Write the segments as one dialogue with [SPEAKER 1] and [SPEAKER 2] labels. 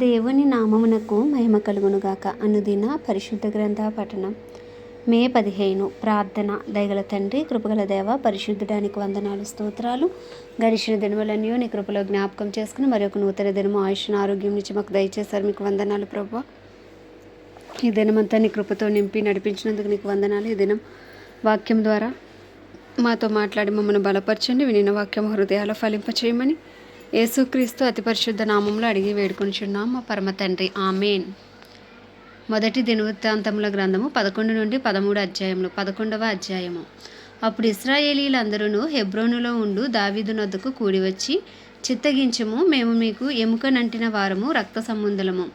[SPEAKER 1] దేవుని నామమునకు మహిమ కలుగునుగాక. అనుదిన పరిశుద్ధ గ్రంథ పఠనం. మే 15. ప్రార్థన. దయగల తండ్రి, కృపగల దేవ, పరిశుద్ధుడానికి వందనాలు, స్తోత్రాలు. గడిచిన దినములన్నీ నీ కృపలో జ్ఞాపకం చేసుకుని మరొక నూతన దినము ఆయుష్ను ఆరోగ్యం నుంచి మాకు దయచేశారు. మీకు వందనాలు ప్రభువా. ఈ దినమంతా నీ కృపతో నింపి నడిపించినందుకు నీకు వందనాలు. ఈ దినం వాక్యం ద్వారా మాతో మాట్లాడి మమ్మల్ని బలపరచండి. వినిన వాక్యం హృదయాలు ఫలింపచేయమని యేసుక్రీస్తు అతి పరిశుద్ధ నామంలో అడిగి వేడుకొనిచున్నాం మా పరమ తండ్రి. ఆమేన్. మొదటి దినవృత్తాంతముల గ్రంథము 11 నుండి 13 అధ్యాయములు. 11వ అధ్యాయము. అప్పుడు ఇశ్రాయేలీలందరూ హెబ్రోనులో ఉండు దావీదు నొద్దకు కూడివచ్చి, చిత్తగించుము, మేము మీకు ఎముకనంటిన వారము, రక్త సంబంధులము.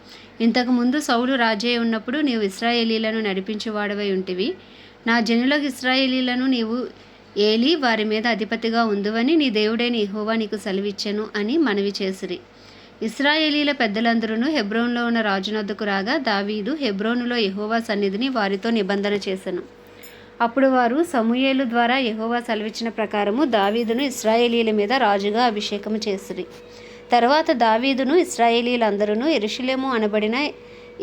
[SPEAKER 1] ఇంతకుముందు సౌలు రాజే ఉన్నప్పుడు నీవు ఇశ్రాయేలీలను నడిపించువాడవై ఉంటివి. నా జనులకు ఇశ్రాయేలీలను నీవు ఏలి వారి మీద అధిపతిగా ఉందువని నీ దేవుడైన యెహోవా నీకు సెలవిచ్చెను అని మనవి చేసిరి. ఇశ్రాయేలీల పెద్దలందరూ హెబ్రోనులో ఉన్న రాజునొద్దకు రాగా, దావీదు హెబ్రోనులో యెహోవా సన్నిధిని వారితో నిబంధన చేసెను. అప్పుడు వారు సమూయేలు ద్వారా యెహోవా సెలవిచ్చిన ప్రకారము దావీదును ఇశ్రాయేలీల మీద రాజుగా అభిషేకము చేసిరి. తర్వాత దావీదును ఇశ్రాయేలీలందరూ యెరూషలేము అనబడిన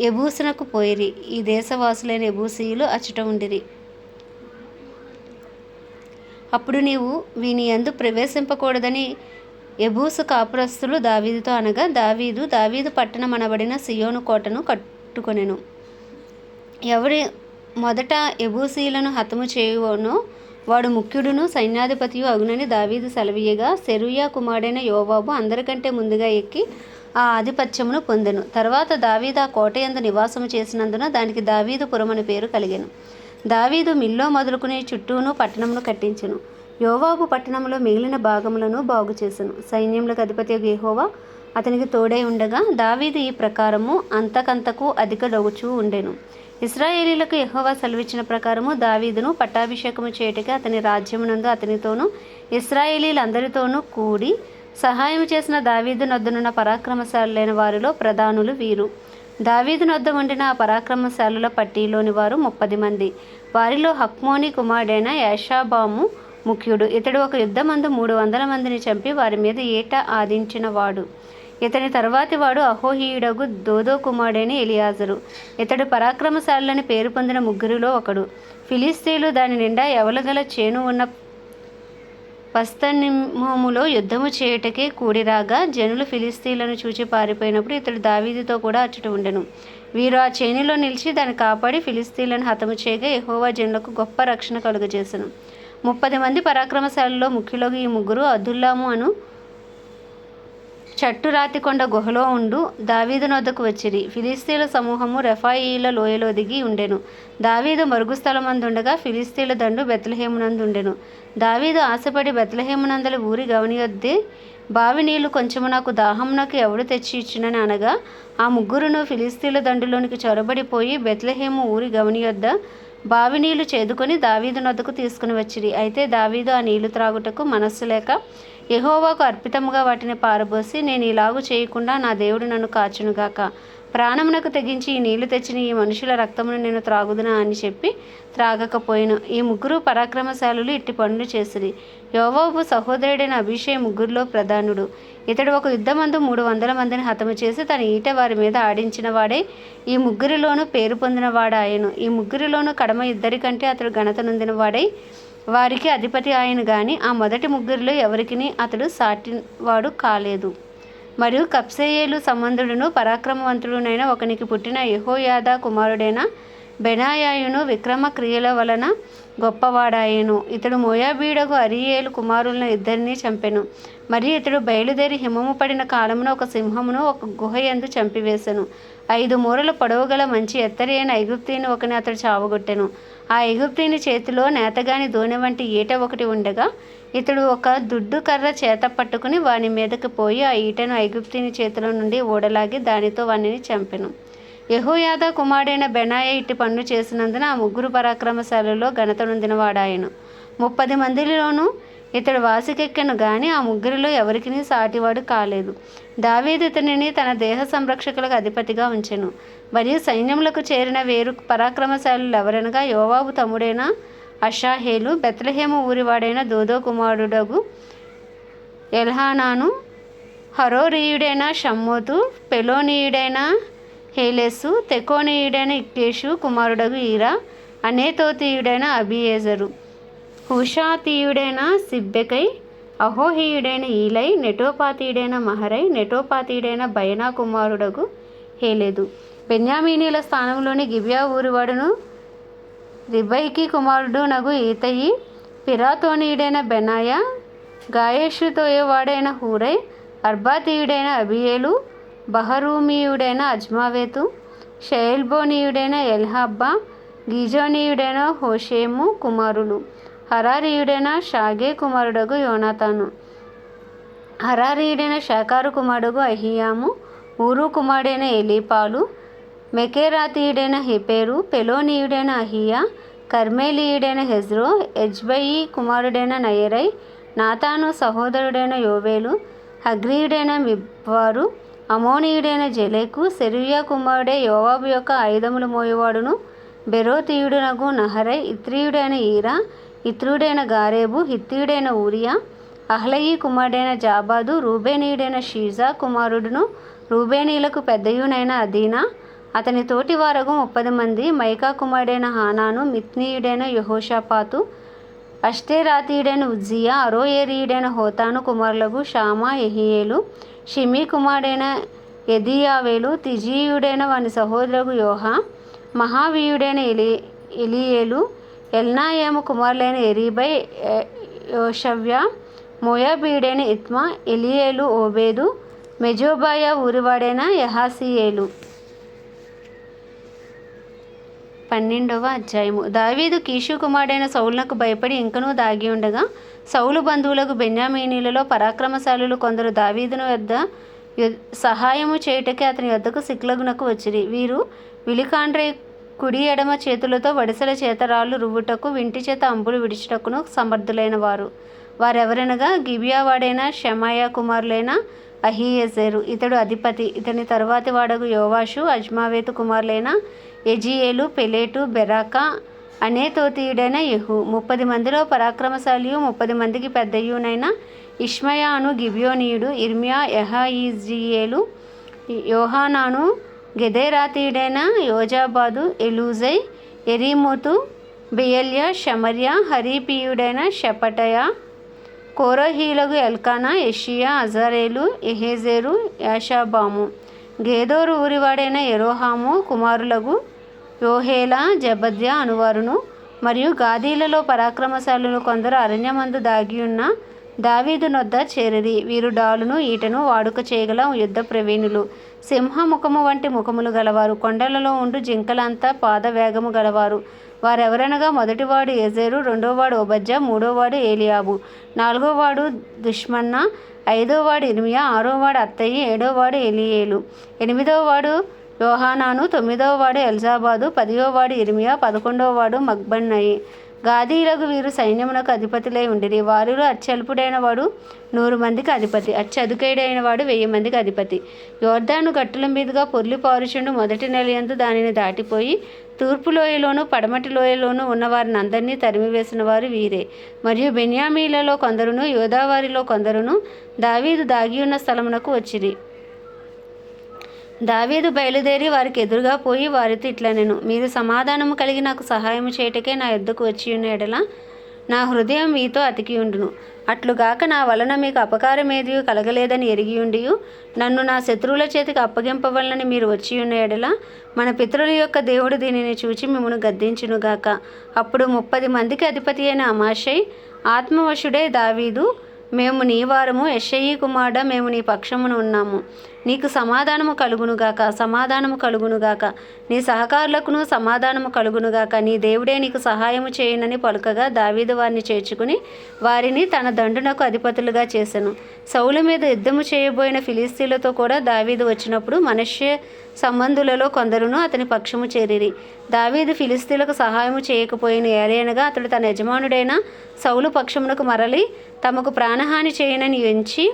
[SPEAKER 1] యెబూసునకు పోయిరి. ఈ దేశవాసులైన యెబూసీయులు అచ్చట ఉండిరి. అప్పుడు నీవు వీని యందు ప్రవేశింపకూడదని యెబూసు కాపురస్తులు దావీదుతో అనగా, దావీదు పట్టణం అనబడిన సియోను కోటను కట్టుకొనెను. ఎవరి మొదట యెబూసీయులను హతము చేయువనో వాడు ముఖ్యుడును సైన్యాధిపతియు అగునని దావీదు సెలవీయగా, సెరూయా కుమారుడైన యోవాబు అందరికంటే ముందుగా ఎక్కి ఆ ఆధిపత్యమును పొందెను. తర్వాత దావీదు ఆ కోటయందు నివాసము చేసినందున దానికి దావీదు పురమని పేరు కలిగెను. దావీదు మిల్లో మొదలుకుని చుట్టూను పట్టణమును కట్టించెను. యోవాబు పట్టణంలో మిగిలిన భాగములను బాగు చేసెను. సైన్యములకు అధిపతి యెహోవా అతనికి తోడై ఉండగా దావీదు ఈ ప్రకారము అంతకంతకు అధికడగుచూ ఉండెను. ఇశ్రాయేలీలకు యెహోవా సెలవిచ్చిన ప్రకారము దావీదును పట్టాభిషేకము చేయుటకు అతని రాజ్యమునందు అతనితోనూ ఇశ్రాయేలీలందరితోనూ కూడి సహాయం చేసిన దావీదు నొద్దనున్న పరాక్రమశాలులైన వారిలో ప్రధానులు వీరు. దావీదు నొద్ద ఉండిన ఆ పరాక్రమశాలుల పట్టీలోని వారు 30 మంది. వారిలో హక్మోని కుమారుడైన యాషాబాము ముఖ్యుడు. ఇతడు ఒక యుద్ధమందు 300 మందిని చంపి వారి మీద ఏట ఆదించిన వాడు. ఇతని తర్వాతి వాడు అహోహీయుడగు దోదో కుమారుడైన ఎలియాజరు. ఇతడు పరాక్రమశాలులని పేరు పొందిన ముగ్గురిలో ఒకడు. ఫిలిస్తీయులు దాని నిండా ఎవలగల చేను ఉన్న పస్తనిమ్ములో యుద్ధము చేయుటకే కూడిరాగా, జనులు ఫిలిస్తీయులను చూచి పారిపోయినప్పుడు ఇతడు దావీదుతో కూడా అచ్చట ఉండెను. వీరు ఆ చేనిలో నిలిచి దాన్ని కాపాడి ఫిలిస్తీయులను హతము చేయగా యెహోవా జనులకు గొప్ప రక్షణ కలుగజేసెను. 30 మంది పరాక్రమశాలలో ముఖ్యులకు ఈ ముగ్గురు అదుల్లాము అను చట్టురాతికొండ గుహలో ఉండు దావీదు నొద్దకు వచ్చిరి. ఫిలిస్తీయుల సమూహము రెఫాయీల లోయలో దిగి ఉండెను. దావీదు మరుగు స్థలమందుండగా ఫిలిస్తీయుల దండు బెత్లెహేమునందుండెను. దావీదు ఆశపడి బెత్లెహేమునందలి ఊరి గవనియొద్దే బావి నీళ్లు కొంచెము నాకు దాహమునకు ఎవడు తెచ్చి ఇచ్చునని అనగా, ఆ ముగ్గురును ఫిలిస్తీయుల దండులోనికి చొరబడిపోయి బెత్లెహేము ఊరి గవనియొద్ద బావి నీళ్లు చేదుకొని దావీదు నొద్దకు తీసుకుని వచ్చిరి. అయితే దావీదు ఆ నీళ్లు త్రాగుటకు మనస్సు లేక యెహోవాకు అర్పితముగా వాటిని పారబోసి, నేను ఇలాగు చేయకుండా నా దేవుడు నన్ను కాచునుగాక, ప్రాణమునకు తెగించి ఈ నీళ్లు తెచ్చిన ఈ మనుషుల రక్తమును నేను త్రాగుదునా అని చెప్పి త్రాగకపోయెను. ఈ ముగ్గురు పరాక్రమశాలులు ఇట్టి పనులు చేసిరి. యోవాబు సహోదరుడైన అబీషై ముగ్గురిలో ప్రధానుడు. ఇతడు ఒక యుద్ధమందు 300 మందిని హతము చేసి తన ఈట వారి మీద ఆడించిన వాడై ఈ ముగ్గురిలోనూ పేరు పొందిన వాడాయను. ఈ ముగ్గురిలోనూ కడమ ఇద్దరికంటే అతడు ఘనత నొందిన వాడై వారికి అధిపతి ఆయన గాని ఆ మొదటి ముగ్గురిలో ఎవరికిని అతడు సాటివాడు కాలేదు. మరియు కబ్సెయేలు సంబంధుడును పరాక్రమవంతుడునైన ఒకనికి పుట్టిన యెహోయాదా కుమారుడైన బెనాయాయును విక్రమ క్రియల వలన గొప్పవాడాయెను. ఇతడు మోయాబీయుడగు అరీయేలు కుమారులను ఇద్దరిని చంపెను. మరియు ఇతడు బయలుదేరి హిమము పడిన కాలమున ఒక సింహమును ఒక గుహయందు చంపివేశెను. 5 మూరల పొడవు గల మంచి ఎత్తరి అయిన ఐగుప్తీయుని ఒకని అతడు చావగొట్టెను. ఆ ఐగుప్తీయుని చేతిలో నేతగాని దోణె వంటి ఈట ఒకటి ఉండగా, ఇతడు ఒక దుడ్డు కర్ర చేత పట్టుకుని వాని మీదకి పోయి ఆ ఈటను ఐగుప్తీయుని చేతిలో నుండి ఊడలాగి దానితో వానిని చంపెను. యెహోయాదా కుమారుడైన బెనాయా ఇట్టి పనులు చేసినందున ఆ ముగ్గురు పరాక్రమశాలలో ఘనత నొందిన వాడాయను. 30 మందిలోనూ ఇతడు వాసికెక్కెను గాని ఆ ముగ్గురిలో ఎవరికిని సాటివాడు కాలేదు. దావీదు ఇతనిని తన దేహ సంరక్షకులకు అధిపతిగా ఉంచెను. మరియు సైన్యములకు చేరిన వేరు పరాక్రమశాలులు ఎవరనగా, యోవాబు తమ్ముడైన అషాహేలు, బెత్లెహేము ఊరివాడైన దోదో కుమారుడగు ఎల్హానాను, హరోరీయుడైన షమ్మోతు, పెలోనీయుడైన హేలెసు, తెకోనీయుడైన ఇక్కేషు కుమారుడగు ఈరా, అనేతోతీయుడైన అబియేజరు, హుషాతీయుడైన సిబ్బెకై, అహోహీయుడైన ఈలై, నెటోపాతీయుడైన మహరై, నెటోపాతీయుడైన బయనా కుమారుడగు హేలెదు. బెన్యామీనీల స్థానంలోని గిబియా ఊరివాడును రిబైకి కుమారుడు నగు ఈతయి, పిరాతోనీయుడైన బెనాయ, గాయేషుతోయవాడైన హూరై, అర్బాతీయుడైన అబియేలు, బహరూమీయుడైన అజ్మావేతు, షయల్బోనీయుడైన ఎల్హబ్బా, గీజోనీయుడైన హోషేము కుమారులు. హరారీయుడైన షాగే కుమారుడగు యోనాతాను, హరారీయుడైన షాకారు కుమారుడగు అహియాము, ఊరు కుమారుడైన ఎలీపాలు, మెకేరాతీయుడైన హెపేరు, పెలోనీయుడైన అహియా, కర్మేలీయుడైన హెజ్రో, ఎజ్బయి కుమారుడైన నయరై, నాతాను సహోదరుడైన యోవేలు, హగ్రీయుడైన మిబ్వారు, అమోనీయుడైన జెలెకు, సెరూయా కుమారుడే యోవాబు యొక్క ఆయుధములు మోయువాడును బెరోతీయుడునగు నహరై, ఇత్రీయుడైన ఈరా, ఇత్రుడైన గారేబు, హిత్తీయుడైన ఊరియా, అహ్లయి కుమారుడైన జాబాదు, రూబేనీయుడైన షీజా కుమారుడును రూబేనీలకు పెద్దయునైన అదీనా, అతని తోటి వారగు 30 మంది, మైకా కుమారుడైన హానాను, మిత్నీయుడైన యెహోషాపాతు, అష్టేరాతీయుడైన ఉజ్జియా, అరోయేరీయుడైన హోతాను కుమారులగు షామా, యెహీయేలు, షిమీ కుమారుడైన ఎదీయావేలు, తిజీయుడైన వాని సహోదరుగు యోహా, మహావీయుడైన ఎలీయేలు, ఎల్నాయేము కుమారులైన ఎరీబై, యోషవ్యా, మోయాబీయుడైన ఇత్మా, ఎలీయేలు, ఓబేదు, మెజోబాయ ఊరివాడైన యహాసీయేలు. 12వ అధ్యాయము. దావీదు కీషు కుమారుడైన సౌలునకు భయపడి ఇంకనూ దాగి ఉండగా, సౌలు బంధువులకు బెన్యామీనీలలో పరాక్రమశాలులు కొందరు దావీదును వద్ద సహాయము చేయుటకే అతని వద్దకు సిక్లగునకు వచ్చిరి. వీరు విలికాండ్రై కుడి ఎడమ చేతులతో వడిసెల చేత రాళ్ళు రువ్వుటకు, వింటి చేత అంబులు విడిచుటకును సమర్థులైన వారు. వారెవరనగా గిబియావాడైన షెమాయా కుమారులైన అహీయెజెరు, ఇతడు అధిపతి. ఇతని తరువాతి వాడగు యోవాషు, అజ్మావేతు కుమారులైన ఎజీయేలు, పెలేటు, బెరాకా, అనేతోతీయుడైన యెహు. 30 మందిలో పరాక్రమశాలియు 30 మందికి పెద్దయునైన ఇష్మయా అను గిబియోనీయుడు, ఇర్మియా, యెహజీయేలు, యోహానాను, గెదేరాతీయుడైన యోజాబాదు, ఎలూజై, ఎరీమోతు, బెయల్యా, షమర్యా, హరీపీయుడైన షెపటయా, కోరహీలగు ఎల్కానా, యెషియా, అజరేలు, ఎహెజెరు, యాషాబాము, గేదోరు ఊరివాడైన యెరోహాము కుమారులగు యోహేలా, జబద్యా అనువారును. మరియు గాదీలలో పరాక్రమశాలులు కొందరు అరణ్యమందు దాగియున్న దావీదు నొద్ద చేరిరి. వీరు డాలును ఈటెను వాడుక చేయగల యుద్ధ ప్రవీణులు, సింహముఖము వంటి ముఖములు గలవారు, కొండలలో ఉండు జింకలంతా పాద వేగము గలవారు. వారెవరనగా మొదటివాడు ఎజెరు, రెండోవాడు ఓబద్యా, మూడోవాడు ఏలియాబు, నాలుగోవాడు దుష్మన్నా, ఐదోవాడు ఇర్మియా, ఆరోవాడు అత్తయి, ఏడోవాడు ఎలీయేలు, ఎనిమిదోవాడు యోహానాను, తొమ్మిదోవాడు ఎల్జాబాదు, 10వ ఇర్మియా, 11వ మగ్బన్నయి. గాదీలకు వీరు సైన్యమునకు అధిపతులై ఉండిరి. వారిలో అత్యల్పుడైన వాడు 100 మందికి అధిపతి, అత్యధికుడైన వాడు 1000 మందికి అధిపతి. యోర్దాను గట్టుల మీదుగా పొర్లి పారుచుండు మొదటి నెలయందు దానిని దాటిపోయి తూర్పు లోయలోను పడమటి లోయలోను ఉన్న వారిని అందరినీ తరిమివేసిన వారు వీరే. మరియు బెన్యామీలలో కొందరును యోధావారిలో కొందరును దావీదు దాగియున్న స్థలమునకు వచ్చిరి. దావీదు బయలుదేరి వారికి ఎదురుగా పోయి వారితో ఇట్లనెను, మీరు సమాధానము కలిగి నాకు సహాయము చేయుటకే నా యొద్దకు వచ్చియున్న ఎడల నా హృదయం మీతో అతికియుండును. అట్లుగాక నా వలన మీకు అపకారమేదియు కలగలేదని ఎరిగియుండియు నన్ను నా శత్రువుల చేతికి అప్పగింపవలనని మీరు వచ్చియున్న ఎడల మన పితరుల యొక్క దేవుడు దీనిని చూచి మిమ్మును గద్దించునుగాక. అప్పుడు 30 మందికి అధిపతి అయిన అమాషై ఆత్మవశుడై దావీదు, మేము నీ వారము, యెషయి కుమారుడా, మేము నీ పక్షమున ఉన్నాము, నీకు సమాధానము కలుగునుగాక, సమాధానము కలుగునుగాక, నీ సహకారులకును సమాధానము కలుగునుగాక, నీ దేవుడే నీకు సహాయము చేయునని పలుకగా దావీదు వారిని చేర్చుకుని వారిని తన దండునకు అధిపతులుగా చేసెను. సౌలు మీద యుద్ధము చేయబోయిన ఫిలిస్తీన్లతో కూడా దావీదు వచ్చినప్పుడు మనష్షే సంబంధులలో కొందరును అతని పక్షము చేరిరి. దావీదు ఫిలిస్తీన్లకు సహాయము చేయకపోయిన ఏలయనగా అతడు తన యజమానుడైన సౌలు పక్షమునకు మరలి తమకు ప్రాణహాని చేయనని ఎంచి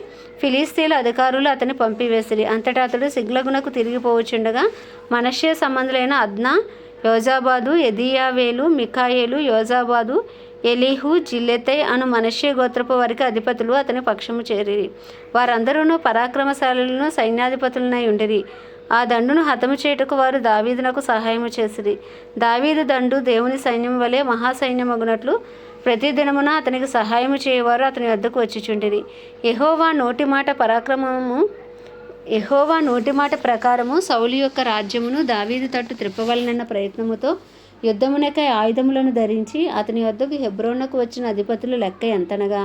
[SPEAKER 1] ఫిలిస్తీన్ల అధికారులు అతన్ని పంపివేసిరి. అంతటా అతడు సిగ్లగునకు తిరిగిపోవచ్చుండగా మనష్షే సంబంధులైన అద్నా, యోజాబాదు, ఎదీయావేలు, మికాయేలు, యోజాబాదు, ఎలీహు, జిల్లెతై అను మనష్షే గోత్రపు వారికి అధిపతులు అతని పక్షము చేరిరి. వారందరూ పరాక్రమశాలులను సైన్యాధిపతులనై ఉండిరి. ఆ దండును హతము చేయుటకు వారు దావీదునకు సహాయము చేసిరి. దావీదు దండు దేవుని సైన్యం వలె మహాసైన్యమగునట్లు ప్రతిదినమున అతనికి సహాయము చేయువారు అతని వద్దకు వచ్చిచుండిరి. యెహోవా నోటి మాట ప్రకారము సౌలు యొక్క రాజ్యమును దావీదు తట్టు త్రిప్పవలనన్న ప్రయత్నముతో యుద్ధమునకై ఆయుధములను ధరించి అతని వద్దకు హెబ్రోనుకు వచ్చిన అధిపతులు లెక్క ఎంతనగా,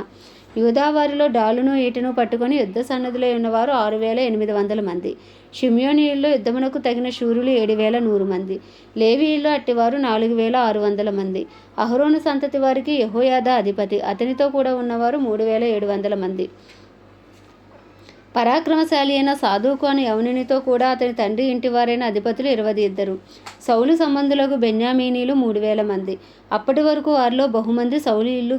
[SPEAKER 1] యూదావారిలో డాలును ఈటెను పట్టుకొని యుద్ధ సన్నద్ధులై ఉన్నవారు 6,800 మంది. షిమ్యోనీయుల్లో యుద్ధమునకు తగిన శూరులు 7,100 మంది. లేవీయుల్లో అట్టివారు 4,600 మంది. అహరోను సంతతి వారికి యెహోయాదా అధిపతి, అతనితో కూడా ఉన్నవారు 3,700 మంది. పరాక్రమశాలి అయిన సాదోకు అను యవనునితో కూడా అతని తండ్రి ఇంటివారైన అధిపతులు 22. సౌలు సంబంధులకు బెన్యామీనీలు 3,000 మంది. అప్పటి వరకు వారిలో బహుమంది సౌలు ఇల్లు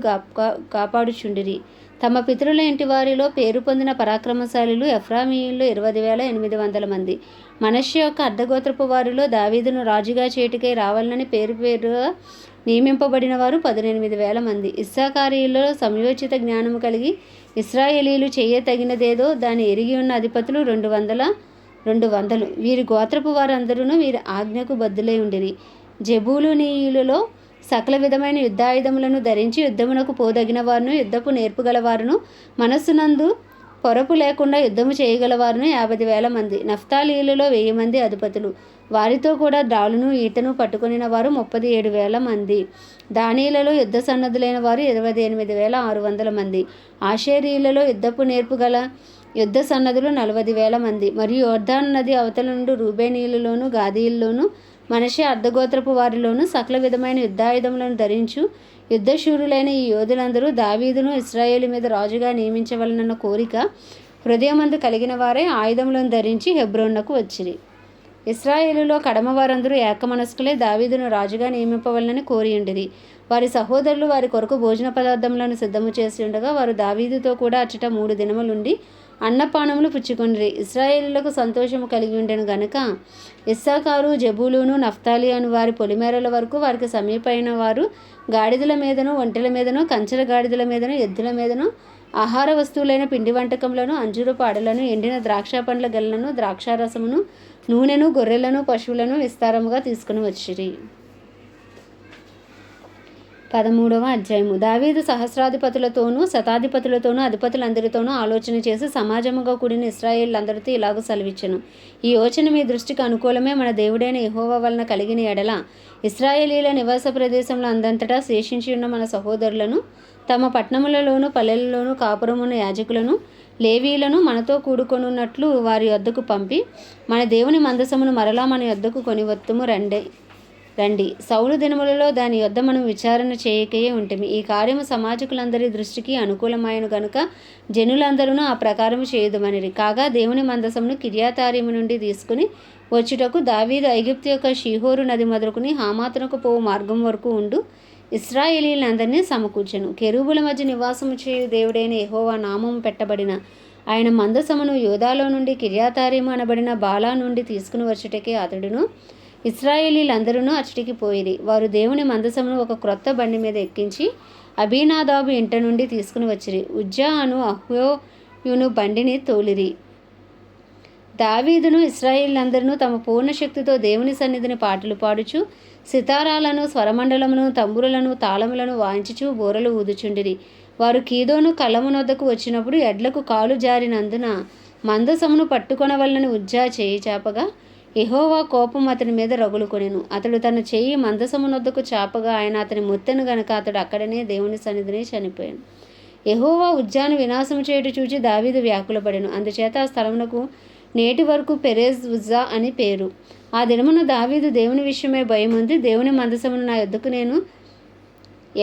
[SPEAKER 1] కాపాడుచుండిరి. తమ పితరుల ఇంటి వారిలో పేరు పొందిన పరాక్రమశాలులు ఎఫ్రామీయుల్లో 20,800 మంది. మనష్షే యొక్క అర్ధగోత్రపు వారిలో దావీదును రాజుగా చేయుటకై రావాలని పేరుగా నియమింపబడిన వారు 18,000 మంది. ఇస్సాకారీయుల్లో సమయోచిత జ్ఞానము కలిగి ఇశ్రాయేలీలు చేయతగినదేదో దాన్ని ఎరిగి ఉన్న అధిపతులు 200. వీరి గోత్రపు వారందరూ వీరి ఆజ్ఞకు బద్దులై ఉండిరి. జెబూలూనీయులలో సకల విధమైన యుద్ధాయుధములను ధరించి యుద్ధమునకు పోదగిన వారును, యుద్ధపు నేర్పుగలవారును, మనస్సునందు పొరపు లేకుండా యుద్ధము చేయగలవారును 50,000 మంది. నఫ్తాలీయులలో 1,000 మంది అధిపతులు. వారితో కూడా డాలును ఈటను పట్టుకొనిన వారు 37,000 మంది. దానీయులలో యుద్ధ సన్నద్ధులైన వారు 28,600 మంది. ఆషేరీయులలో యుద్ధపు నేర్పుగల యుద్ధ సన్నద్ధులు 40,000 మంది. మరియు యొర్దాను నది అవతల నుండి రూబేనీయులలోను, గాదీయుల్లోను, మనష్షే అర్ధగోత్రపు వారిలోను సకల విధమైన యుద్ధాయుధములను ధరించు యుద్ధశూరులైన ఈ యోధులందరూ దావీదును ఇశ్రాయేలు మీద రాజుగా నియమించవలనన్న కోరిక హృదయమందు కలిగిన వారే ఆయుధములను ధరించి హెబ్రోనుకు వచ్చిరి. ఇశ్రాయేలులో కడమ వారందరూ ఏకమనస్కులై దావీదును రాజుగా నియమింపవలనని కోరియుండిరి. వారి సహోదరులు వారి కొరకు భోజన పదార్థములను సిద్ధము చేసి ఉండగా వారు దావీదుతో కూడా అచ్చట 3 దినములుండి అన్నపానములు పుచ్చుకొనిరి. ఇశ్రాయేలులకు సంతోషము కలిగి ఉండెను గనుక ఇస్సాకారు, జెబూలూను, నఫ్తాలి అను వారి పొలిమేరల వరకు వారికి సమీపైన వారు గాడిదల మీదను, ఒంటెల మీదను, కంచెల గాడిదల మీదను, ఎద్దుల మీదను ఆహార వస్తువులైన పిండి వంటకములను, అంజూరపు అడలను, ఎండిన ద్రాక్ష పండ్ల గెలను, ద్రాక్షారసమును, నూనెను, గొర్రెలను, పశువులను విస్తారముగా తీసుకుని వచ్చిరి. 13వ అధ్యాయము. దావీదు సహస్రాధిపతులతోనూ శతాధిపతులతోనూ అధిపతులందరితోనూ ఆలోచన చేసి సమాజముగా కూడిన ఇశ్రాయేలులందరితో ఇలాగూ సెలవిచ్చెను. ఈ యోచన మీ దృష్టికి అనుకూలమే మన దేవుడైన యెహోవా వలన కలిగిన ఎడల ఇశ్రాయేలీల నివాస ప్రదేశంలో అందంతటా శేషించి ఉన్న మన సహోదరులను తమ పట్టణములలోను పల్లెలలోను కాపురమున్న యాజకులను, లేవీలను మనతో కూడుకొనున్నట్లు వారి యొద్దకు పంపి మన దేవుని మందసమును మరలా మన యొద్దకు కొనివత్తుము రండి. సౌలు దినములలో దాని యొద్ద మనం విచారణ చేయకయే ఉంటిమి. ఈ కార్యము సమాజకులందరి దృష్టికి అనుకూలమైన గనుక జనులందరూ ఆ ప్రకారము చేయుదుమనిరి. కాగా దేవుని మందసమును కిర్యాతారీము నుండి తీసుకుని వచ్చుటకు దావీదు ఐగుప్తు యొక్క షీహోరు నది మొదలుకుని హమాతునకు పోవు మార్గం వరకు ఉండు ఇశ్రాయేలీలందరినీ సమకూర్చెను. కెరూబుల మధ్య నివాసము చేయు దేవుడైన యెహోవా నామము పెట్టబడిన ఆయన మందసమును యోదాలో నుండి కిర్యాతారీము అనబడిన బాలా నుండి తీసుకుని వచ్చుటకే అతడును ఇశ్రాయేలీలందరూ అచ్చటికి పోయిరి. వారు దేవుని మందసమును ఒక క్రొత్త బండి మీద ఎక్కించి అబీనాదాబు ఇంట నుండి తీసుకుని వచ్చిరి. ఉజ్జా అను అహ్యోయును బండిని తోలిరి. దావీదును ఇశ్రాయేలీలందరూ తమ పూర్ణ శక్తితో దేవుని సన్నిధిని పాటలు పాడుచు సితారాలను, స్వరమండలమును, తంబురులను, తాళములను వాయించుచు బోరలు ఊదుచుండిరి. వారు కీదోను కళ్ళమునొద్దకు వచ్చినప్పుడు ఎడ్లకు కాలు జారినందున మందసమును పట్టుకొనవలనని ఉజ్జా చేయి చాపగా యెహోవా కోపం అతని మీద రగులుకొనెను. అతడు తన చెయ్యి మందసమునొద్దకు చాపగా ఆయన అతని మొత్తెను గనుక అతడు అక్కడనే దేవుని సన్నిధిని చనిపోయాను. యెహోవా ఉజ్జాను వినాశము చేయుట చూచి దావీదు వ్యాకులపడెను. అందుచేత ఆ స్థలమునకు నేటి వరకు పెరేజ్ ఉజ్జా అని పేరు. ఆ దినమున దావీదు దేవుని విషయమై భయముంది దేవుని మందసమును నా యొద్దకు నేను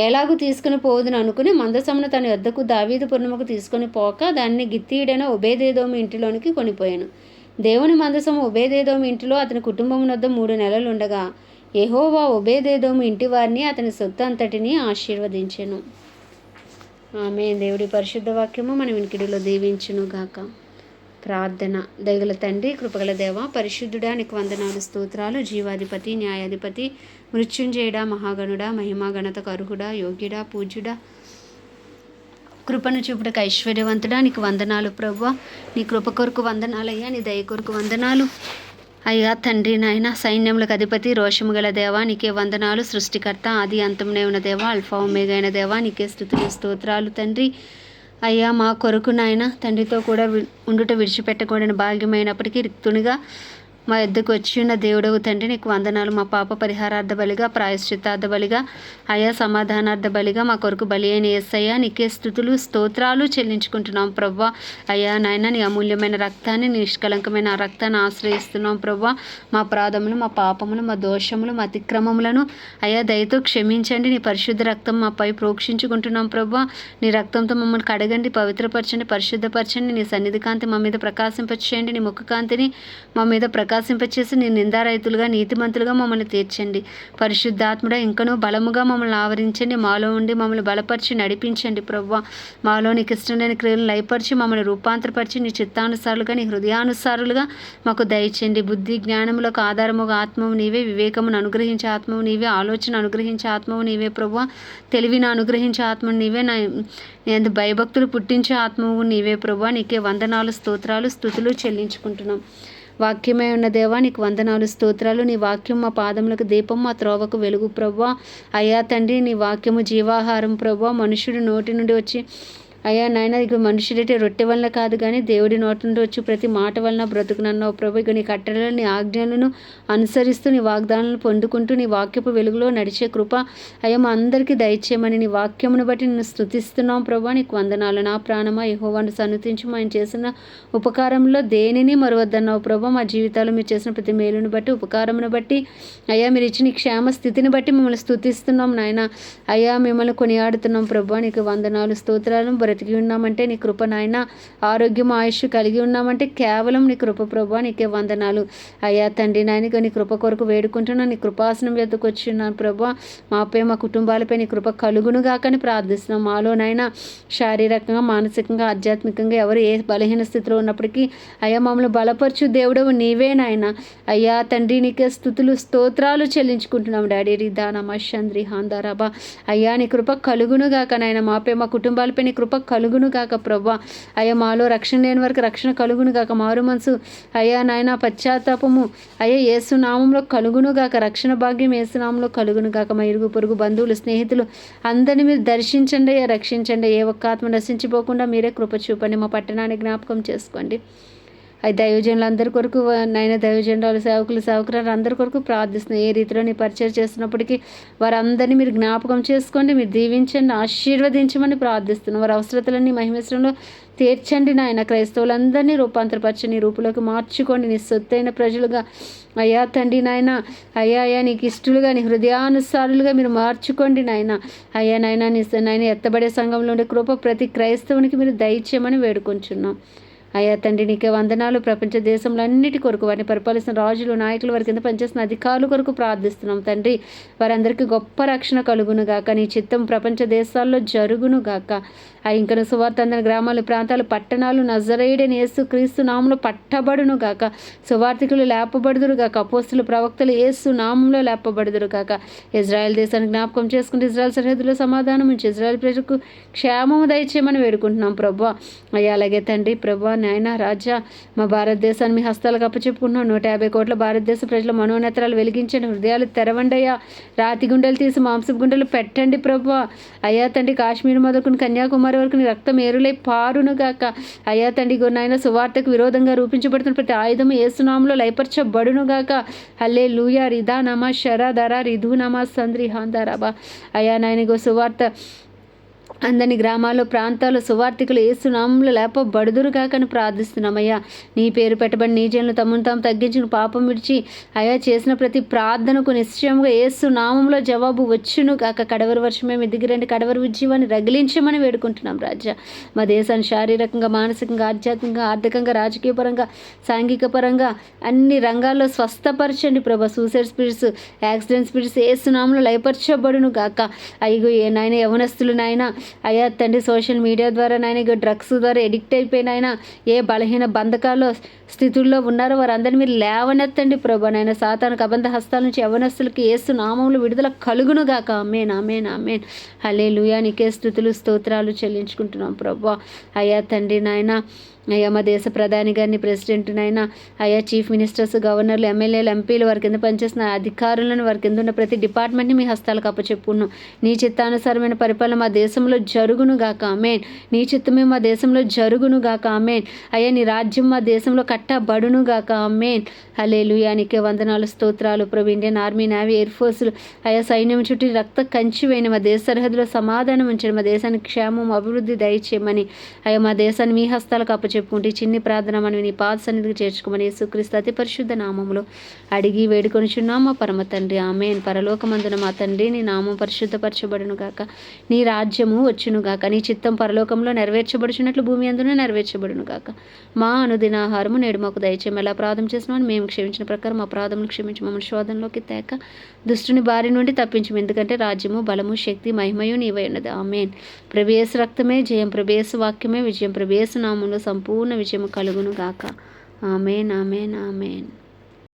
[SPEAKER 1] ఎలాగూ తీసుకుని పోవదును అనుకుని మందసమును తన యొద్దకు దావీదు పురముకు తీసుకొని పోక దానిని గిత్తీయుడైన ఒబేదేదోము ఇంటిలోనికి కొనిపోయాను. దేవుని మందసము ఒబేదేదోము ఇంటిలో అతని కుటుంబమునొద్ద 3 నెలలు ఉండగా యెహోవా ఒబేదేదోము ఇంటి వారిని అతని సొత్తు అంతటిని ఆశీర్వదించెను. ఆమేన్. దేవుడి పరిశుద్ధ వాక్యము మన వినికిడిలో దీవించును గాక. ప్రార్థన. దయగల తండ్రి, కృపగల దేవ, పరిశుద్ధుడా, నీకు వందనాలు, స్తోత్రాలు. జీవాధిపతి, న్యాయాధిపతి, మృత్యుంజయుడా, మహాగణుడా, మహిమా ఘనతకు అర్హుడా, యోగ్యుడా, పూజ్యుడా, కృపను చూపుటకు ఐశ్వర్యవంతుడా, నీకు వందనాలు ప్రభువా. నీ కృప కొరకు వందనాలయ్యా, నీ దయ కొరకు వందనాలు అయ్యా తండ్రి. నాయన సైన్యములకు అధిపతి, రోషము గల దేవా, నీకే వందనాలు. సృష్టికర్త, ఆది అంతమునే ఉన్న దేవా, అల్ఫా ఒమేగా అయిన దేవా, నీకే స్తుతులు స్తోత్రాలు తండ్రి. అయ్యా మా కొరకు నాయన తండ్రితో కూడా ఉండుట విడిచిపెట్టకూడని భాగ్యమైనప్పటికీ రిక్తునిగా మా యొద్దకు వచ్చి ఉన్న దేవుడవు తండ్రి, నీకు వందనాలు. మా పాప పరిహారార్థ బలిగా, ప్రాయశ్చిత్తార్థ బలిగా, అయా సమాధానార్థ బలిగా మా కొరకు బలి అయిన యేసయ్యా, నీకే స్తుతులు స్తోత్రాలు చెల్లించుకుంటున్నాం ప్రవ్వా. అయ్యా నాయన, నీ అమూల్యమైన రక్తాన్ని, నీ నిష్కలంకమైన ఆ రక్తాన్ని ఆశ్రయిస్తున్నాం ప్రవ్వా. మా అపరాధములు, మా పాపములు, మా దోషములు, మా అతిక్రమములను అయ్యా దయతో క్షమించండి. నీ పరిశుద్ధ రక్తం మాపై ప్రోక్షించుకుంటున్నాం ప్రవ్వా. నీ రక్తంతో మమ్మల్ని కడగండి, పవిత్రపరచండి, పరిశుద్ధపరచండి. నీ సన్నిధి కాంతి మా మీద ప్రకాశింపచేయండి. నీ ముఖ కాంతిని మా మీద ప్రకాశింపచేసి నీ నిందారహితులుగా, నీతిమంతులుగా మమ్మల్ని తీర్చండి. పరిశుద్ధాత్ముడా, ఇంకనూ బలముగా మమ్మల్ని ఆవరించండి. మాలో ఉండి మమ్మల్ని బలపరిచి నడిపించండి ప్రవ్వా. మాలో నీకు ఇష్టం లేని క్రియలను లయపరిచి మమ్మల్ని రూపాంతరపరిచి నీ చిత్తానుసారులుగా, నీ హృదయానుసారులుగా మాకు దయచేయండి. బుద్ధి జ్ఞానములకు ఆధారముగా ఆత్మవు నీవే, వివేకమును అనుగ్రహించే ఆత్మవు నీవే, ఆలోచన అనుగ్రహించే ఆత్మవు నీవే ప్రవ్వా. తెలివిని అనుగ్రహించే ఆత్మవు నీవే, నేను భయభక్తులు పుట్టించే ఆత్మవు నీవే ప్రవ్వా. నీకే వందనాలు, స్తోత్రాలు, స్తుతులు చెల్లించుకుంటున్నాం. వాక్యమై ఉన్న దేవా, నీకు వందనాలు, స్తోత్రాలు. నీ వాక్యం మా పాదములకు దీపం, మా త్రోవకు వెలుగు ప్రవ్వా. అయ్యా తండ్రి, నీ వాక్యము జీవాహారం ప్రవ్వా. మనుషుడు నోటి నుండి వచ్చి అయ్యా నాయన, ఇక మనుషుడైతే రొట్టె వలన కాదు కానీ దేవుడి నోటి నుండి వచ్చి ప్రతి మాట వలన బ్రతుకునన్నావు ప్రభు. ఇక నీ కట్టడలను, నీ ఆజ్ఞలను అనుసరిస్తూ నీ వాగ్దానాలను పొందుకుంటూ నీ వాక్యపు వెలుగులో నడిచే కృప అయ్యా మా అందరికీ దయచేయమని నీ వాక్యమును బట్టి నిన్ను స్తుతిస్తున్నాం ప్రభా. నీకు వందనాలు. నా ప్రాణమా యెహోవాను సన్నుతించు. ఆయన చేసిన ఉపకారంలో దేనిని మరువద్దన్నావు ప్రభా. మా జీవితాలు మీరు చేసిన ప్రతి మేలును బట్టి, ఉపకారమును బట్టి అయ్యా మీరు ఇచ్చిన క్షేమ స్థితిని బట్టి మిమ్మల్ని స్తుతిస్తున్నాం నాయన. అయ్యా మిమ్మల్ని కొనియాడుతున్నాం ప్రభా. నీకు వందనాలు, స్తోత్రాలు. బ్రతికి ఉన్నామంటే నీ కృప నాయన. ఆరోగ్యం, ఆయుష్ కలిగి ఉన్నామంటే కేవలం నీ కృప ప్రభా. నీకే వందనాలు అయ్యా తండ్రి. నాయన నీ కృప కొరకు వేడుకుంటున్నాను. నీ కృపాసనం ఎద్దుకు వచ్చి ఉన్నాను ప్రభా. మాపై, మా కుటుంబాలపై నీ కృప కలుగునుగాకని ప్రార్థిస్తున్నాం. మాలో నాయన శారీరకంగా, మానసికంగా, ఆధ్యాత్మికంగా ఎవరు ఏ బలహీన స్థితిలో ఉన్నప్పటికీ అయ్యా మమ్మల్ని బలపరచు దేవుడవు నీవే నాయన. అయ్యా తండ్రి, నీకే స్తుతులు స్తోత్రాలు చెల్లించుకుంటున్నాం డాడీ. రిదా నమశ్చంద్రి హాందారాబా. అయ్యా నీ కృప కలుగునుగాక నాయన. మాపై, మా కుటుంబాలపై నీ కృప కలుగును గాక ప్రభా. అయ్యా మాలో రక్షణ లేని వరకు రక్షణ కలుగును గాక. మారు మనసు అయ్యా నాయన, పశ్చాత్తాపము అయ్యా యేసు నామంలో కలుగును గాక. రక్షణ భాగ్యం యేసు నామంలో కలుగును గాక. మా ఇరుగు పొరుగు బంధువులు, స్నేహితులు అందరినీ మీరు దర్శించండి అయ్యా, రక్షించండి. ఏ ఒక్క ఆత్మ నశించిపోకుండా మీరే కృప చూపండి. మా పట్టణాన్ని జ్ఞాపకం చేసుకోండి. అది దైవజనులు అందరి కొరకు నాయన, దైవజనులు, సేవకులు, సేవకురాలు అందరి కొరకు ప్రార్థిస్తున్నాం. ఏ రీతిలో నీ పరిచయం చేస్తున్నప్పటికీ వారందరినీ మీరు జ్ఞాపకం చేసుకోండి, మీరు దీవించండి, ఆశీర్వదించమని ప్రార్థిస్తున్నాం. వారి అవసరతలన్నీ మహిమేశ్వరంలో తీర్చండి నాయన. క్రైస్తవులందరినీ రూపాంతరపరచండి, నీ రూపులోకి మార్చుకోండి. నీ సొత్తైన ప్రజలుగా అయ్యా తండ్రి నాయన, అయ్యా నీకు ఇష్టలుగా, నీ హృదయానుసారులుగా మీరు మార్చుకోండి నాయన. అయ్యా నాయన, నాయన ఎత్తబడే సంఘంలో ఉండే కృప ప్రతి క్రైస్తవునికి మీరు దయచేయమని వేడుకొంచున్నాం. అయ్యా తండ్రి, నీకే వందనాలు. ప్రపంచ దేశంలో అన్నిటి కొరకు, వారిని పరిపాలిస్తున్న రాజులు, నాయకులు, వారి కింద పనిచేస్తున్న అధికారుల కొరకు ప్రార్థిస్తున్నాం తండ్రి. వారందరికీ గొప్ప రక్షణ కలుగును గాక. నీ చిత్తం ప్రపంచ దేశాల్లో జరుగును గాక. ఇంకను సువార్త అందని గ్రామాలు, ప్రాంతాలు, పట్టణాలు నజరేయుడైన యేసు క్రీస్తు నామంలో పట్టబడును గాక. సువార్థికులు లేపబడుదురు గాక. అపోస్తులు, ప్రవక్తలు యేసు నామంలో లేపబడుదురు గాక. ఇజ్రాయెల్ దేశాన్ని జ్ఞాపకం చేసుకుంటే ఇజ్రాయెల్ సరిహద్దులో సమాధానం ఉంచి ఇజ్రాయెల్ ప్రజలకు క్షేమము దయచేయమని వేడుకుంటున్నాం ప్రభా. అయ్యా అలాగే తండ్రి ప్రభా నాయన రాజా, మా భారతదేశాన్ని మీ హస్తాలకు అప్పచెప్పుకుంటున్నాం. 150 కోట్ల భారతదేశ ప్రజల మనోనేత్రాలు వెలిగించండి, హృదయాలు తెరవండి అయ్యా. రాతి గుండెలు తీసి మాంసపు గుండెలు పెట్టండి ప్రభా. అయ్యా తండ్రి, కాశ్మీర్ మొదలుకుని కన్యాకుమారి వరకు నీ రక్తం ఏరులై పారును గాక. అయ్యా తండ్రి నాయన, సువార్తకు విరోధంగా రూపించబడుతున్న ప్రతి ఆయుధము యేసు నామములో లయపరచబడును గాక. హల్లెలూయా. రిదా నమ శరా దరా రిధు నమ సంద్రి హాందారాబా. అయ్యా నాయన సువార్త అందరినీ గ్రామాల్లో, ప్రాంతాల్లో సువార్థికులు యేసు నామంలో లేపబడుదురు కాకని ప్రార్థిస్తున్నామయ్యా. నీ పేరు పెట్టబడి నీ జనులు తమను తాము తగ్గించిన పాపం విడిచి అయ్యా చేసిన ప్రతి ప్రార్థనకు నిశ్చయంగా యేసు నామంలో జవాబు వచ్చును కాక. కడవరి వర్షమే మీ దిగిరండి, కడవరి ఉజ్జీవాన్ని రగిలించమని వేడుకుంటున్నాం రాజా. మా దేశాన్ని శారీరకంగా, మానసికంగా, ఆధ్యాత్మికంగా, ఆర్థికంగా, రాజకీయ పరంగా, సాంఘిక పరంగా అన్ని రంగాల్లో స్వస్థపరచండి ప్రభా. సూసైడ్ స్పిరిట్స్, యాక్సిడెంట్ స్పిరిట్స్ యేసు నామంలో లయపరచబడును గాక. అయ్యో నాయన, యవనస్తులు నాయన అయ్యా తండ్రి సోషల్ మీడియా ద్వారా నాయన ఇక డ్రగ్స్ ద్వారా ఎడిక్ట్ అయిపోయిన ఆయన ఏ బలహీన బంధకాల్లో స్థితుల్లో ఉన్నారో వారందరినీ మీరు లేవనెత్తండి ప్రభా. నాయన సాతానికి అబంధ హస్తాల నుంచి యవనస్తులకి యేసు నామములు విడుదల కలుగును గాక. ఆమేన్ ఆమేన్ ఆమేన్. హల్లెలూయా. నీకే స్తుతులు స్తోత్రాలు చెల్లించుకుంటున్నాం ప్రభా. అయ్యా తండ్రి నాయన అయ్యా మా దేశ ప్రధాని గారిని, ప్రెసిడెంట్ నాయన, అయ్యా చీఫ్ మినిస్టర్స్, గవర్నర్లు, ఎమ్మెల్యేలు, ఎంపీలు, వారి కింద పనిచేస్తున్న అధికారులను, వారి కింద ఉన్న ప్రతి డిపార్ట్మెంట్ని మీ హస్తాలకు అప్పచెప్పును. నీ చిత్తానుసారమైన పరిపాలన మా దేశంలో జరుగును గాక. ఆమేన్. నీ చిత్తమే మా దేశంలో జరుగును గాక. ఆమేన్. అయ్యా నీ రాజ్యం మా దేశంలో కట్టబడును గాక. ఆమేన్. హల్లెలూయా. నీకే వందనాలు స్తోత్రాలు ప్రభు. ఇండియన్ ఆర్మీ, నేవీ, ఎయిర్ ఫోర్సులు అయ్యా సైన్యం చుట్టూ రక్త కంచి వేయని మా దేశ సరిహద్దులో సమాధానం ఉంచండి. మా దేశానికి క్షేమం అభివృద్ధి దయచేయమని అయ్యా మా దేశాన్ని మీ హస్తాలకు చెప్పుకుంటే చిన్ని ప్రార్థన మనవి నీ పాద సన్నిధికి చేర్చుకోమని యేసుక్రీస్తు అతి పరిశుద్ధ నామములో అడిగి వేడుకొనిచున్నాం మా పరమ తండ్రి. ఆమేన్. పరలోకమందున మా తండ్రి నీ నామం పరిశుద్ధపరచబడును గాక. నీ రాజ్యము వచ్చును గాక. నీ చిత్తం పరలోకంలో నెరవేర్చబడుచున్నట్లు భూమి అందున నెరవేర్చబడును గాక. మా అనుదిన ఆహారము నేడు మాకు దయచేయం. ఎలా అపరాధం చేసినామని మేము క్షమించిన ప్రకారం అపరాధములు క్షమించి మమ్మల్ని శోధనలోకి తేక దుష్టుని బారి నుండి తప్పించము. ఎందుకంటే రాజ్యము బలము శక్తి మహిమయు నీవై ఉన్నది. ఆమేన్. ప్రభు యేసు రక్తమే జయం, ప్రభు యేసు వాక్యమే విజయం, ప్రభు యేసు నామములో సంపూర్ణ విజయము కలుగును గాక. ఆమేన్ ఆమేన్ ఆమేన్.